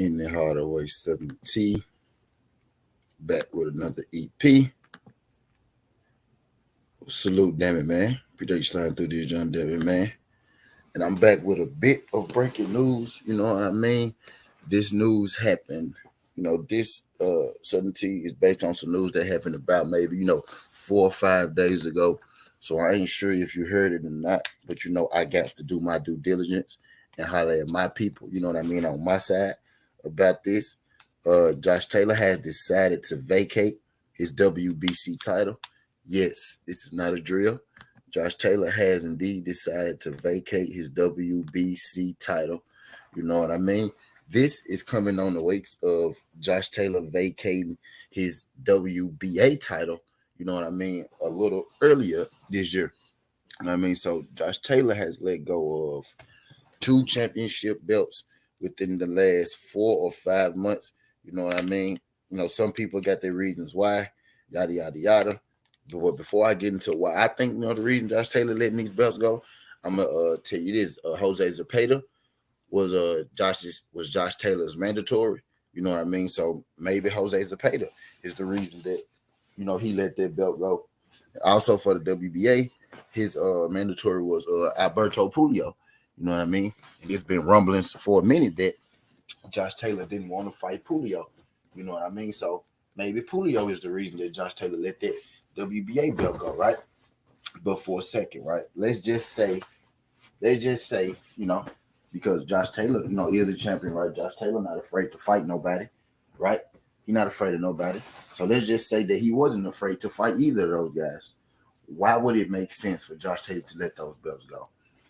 in the Hardaway Southern T. Back with another EP. Salute, damn it, man. Appreciate you sliding through this, John, damn it, man. And I'm back with a bit of breaking news. You know what I mean? This news happened. This Southern T is based on some news that happened about maybe 4 or 5 days ago. So I ain't sure if you heard it or not, but I got to do my due diligence and holler at my people. You know what I mean, on my side about this. Josh Taylor has decided to vacate his WBC title. Yes, this is not a drill. Josh Taylor has indeed decided to vacate his WBC title. You know what I mean? This is coming on the wakes of Josh Taylor vacating his WBA title, you know what I mean, a little earlier this year. You know what I mean? So Josh Taylor has let go of 2 championship belts within the last 4 or 5 months. You know what I mean? Some people got their reasons why, yada, yada, yada. But before I get into why I think, the reason Josh Taylor letting these belts go, I'm going to tell you this. Jose Zepeda was Josh Taylor's mandatory. You know what I mean? So maybe Jose Zepeda is the reason that, he let that belt go. Also for the WBA, his mandatory was Alberto Puello. You know what I mean? And it's been rumblings for a minute that Josh Taylor didn't want to fight Puello. You know what I mean? So maybe Puello is the reason that Josh Taylor let that WBA belt go, right? But for a second, right? Let's just say, because Josh Taylor, is a champion, right? Josh Taylor not afraid to fight nobody, right? He's not afraid of nobody. So let's just say that he wasn't afraid to fight either of those guys. Why would it make sense for Josh Taylor to let those belts go?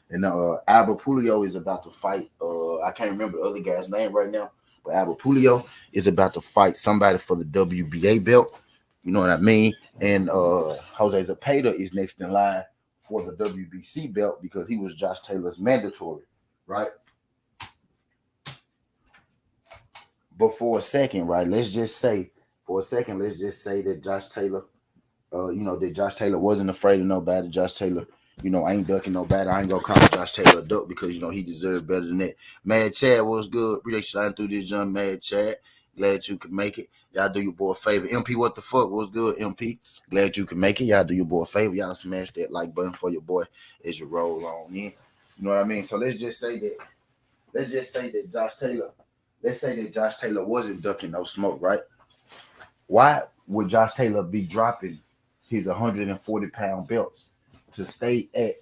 And Albert Puello is about to fight. I can't remember the other guy's name right now, but Albert Puello is about to fight somebody for the WBA belt. You know what I mean? And Jose Zepeda is next in line for the WBC belt because he was Josh Taylor's mandatory, right? But for a second, right, let's just say that Josh Taylor, that Josh Taylor wasn't afraid of nobody. Josh Taylor, ain't ducking nobody. I ain't gonna call Josh Taylor a duck because, he deserved better than that. Mad Chad, was good? Appreciate you sliding through this, John. Mad Chad. Glad you could make it. Y'all do your boy a favor. MP, what the fuck? Was good, MP? Glad you could make it. Y'all do your boy a favor. Y'all smash that like button for your boy as you roll on in. You know what I mean? So let's just say that Josh Taylor wasn't ducking no smoke, right? Why would Josh Taylor be dropping his 140-pound belts to stay at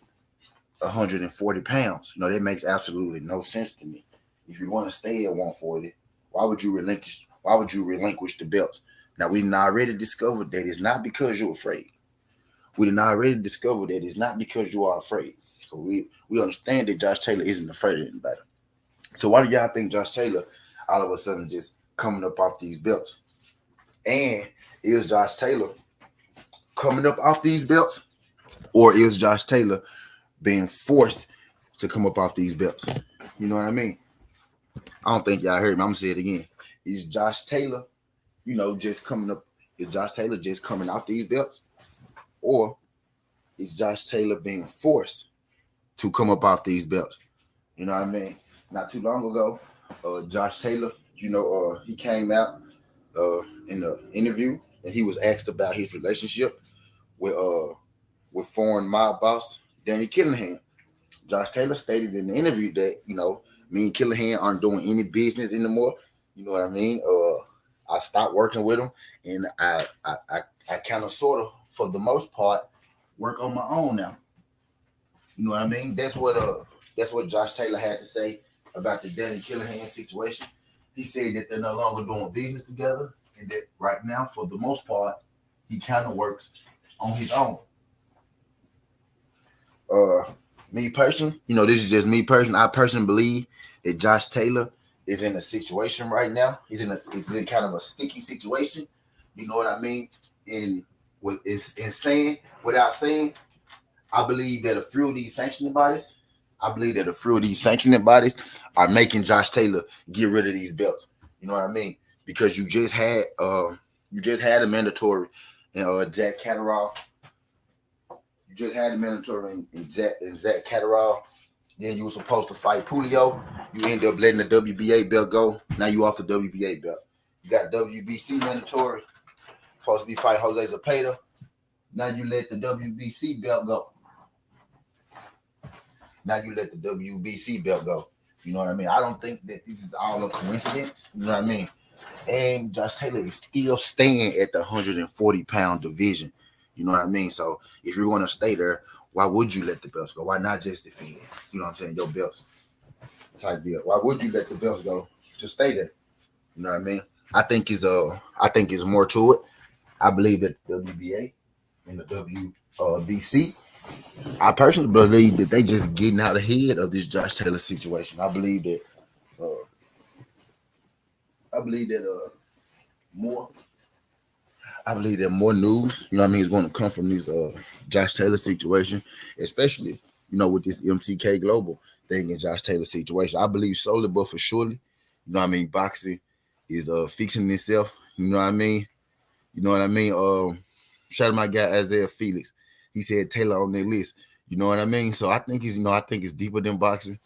140 pounds? That makes absolutely no sense to me. If you want to stay at 140, why would you relinquish the belts? Now, we done already discovered that it's not because you're afraid. We done already discovered that it's not because you are afraid. So we understand that Josh Taylor isn't afraid of anybody. So why do y'all think Josh Taylor all of a sudden just coming up off these belts? And is Josh Taylor coming up off these belts? Or is Josh Taylor being forced to come up off these belts? You know what I mean? I don't think y'all heard me. I'm going to say it again. Is Josh Taylor, just coming up? Is Josh Taylor just coming off these belts? Or is Josh Taylor being forced to come up off these belts? You know what I mean? Not too long ago, Josh Taylor, he came out in an interview and he was asked about his relationship with foreign mob boss Danny Killingham. Josh Taylor stated in the interview that, me and Killingham aren't doing any business anymore. You know what I mean? I stopped working with him, and I kind of sort of, for the most part, work on my own now. You know what I mean? That's what Josh Taylor had to say about the Danny Killingham situation. He said that they're no longer doing business together, and that right now, for the most part, he kind of works on his own. Me personally, this is just me personally. I personally believe that Josh Taylor is in a situation right now. He's in kind of a sticky situation. You know what I mean? And without saying, I believe that a few of these sanctioning bodies are making Josh Taylor get rid of these belts. You know what I mean? Because you just had a mandatory in Jack Catterall. You just had a mandatory in Zach Catterall. Then you were supposed to fight Puello. You end up letting the WBA belt go. Now you off the WBA belt. You got WBC mandatory. Supposed to be fight Jose Zepeda. Now you let the WBC belt go. Now you let the WBC belt go. You know what I mean? I don't think that this is all a coincidence. You know what I mean? And Josh Taylor is still staying at the 140-pound division. You know what I mean? So if you're going to stay there, why would you let the belts go? Why not just defend? You know what I'm saying? Your belts type deal. Why would you let the belts go to stay there? You know what I mean? I think it's more to it. I believe that the WBA and the WBC, I personally believe that they just getting out ahead of this Josh Taylor situation. I believe that more news, you know what I mean, is going to come from this Josh Taylor situation, especially, you know, with this MTK Global thing in Josh Taylor situation. I believe slowly but for surely, you know what I mean, boxing is fixing itself. You know what I mean? You know what I mean? Shout out my guy Isaiah Felix. He said Taylor on their list. You know what I mean? So I think it's deeper than boxing.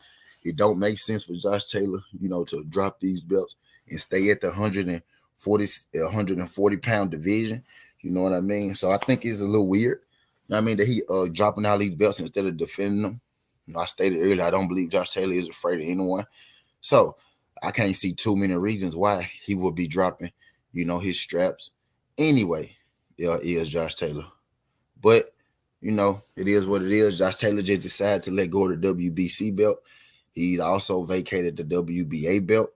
It don't make sense for Josh Taylor, you know, to drop these belts and stay at the 140-pound division. You know what I mean? So I think it's a little weird. You know what I mean, that he dropping all these belts instead of defending them. You know, I stated earlier, I don't believe Josh Taylor is afraid of anyone. So I can't see too many reasons why he would be dropping, you know, his straps. Anyway, is Josh Taylor. But, you know, it is what it is. Josh Taylor just decided to let go of the WBC belt. He's also vacated the WBA belt.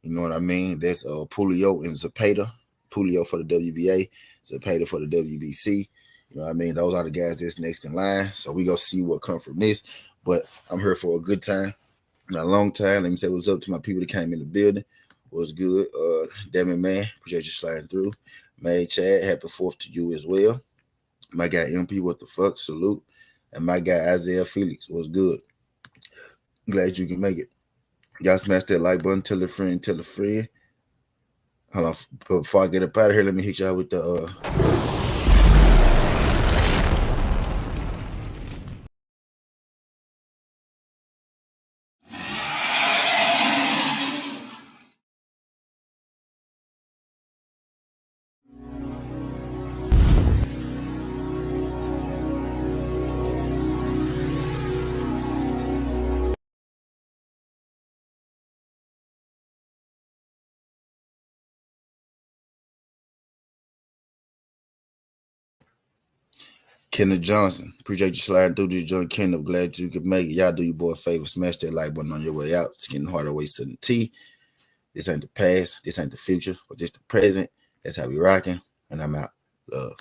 You know what I mean? That's Pulio and Zepeda. Pulio for the WBA, Zepeda for the WBC. You know what I mean? Those are the guys that's next in line. So we go see what comes from this. But I'm here for a good time and a long time. Let me say what's up to my people that came in the building. What's good? Damn it, man. Appreciate you sliding through. May Chad, happy 4th to you as well. My guy MP, what the fuck? Salute. And my guy Isaiah Felix, what's good? Glad you can make it. Y'all smash that like button, tell a friend, tell a friend. Hold on, before I get up out of here, let me hit y'all with the Kenneth Johnson. Appreciate you sliding through this joint, Kenneth. Glad you could make it. Y'all do your boy a favor. Smash that like button on your way out. It's getting harder ways to the T. This ain't the past. This ain't the future. But just the present. That's how we rocking. And I'm out. Love.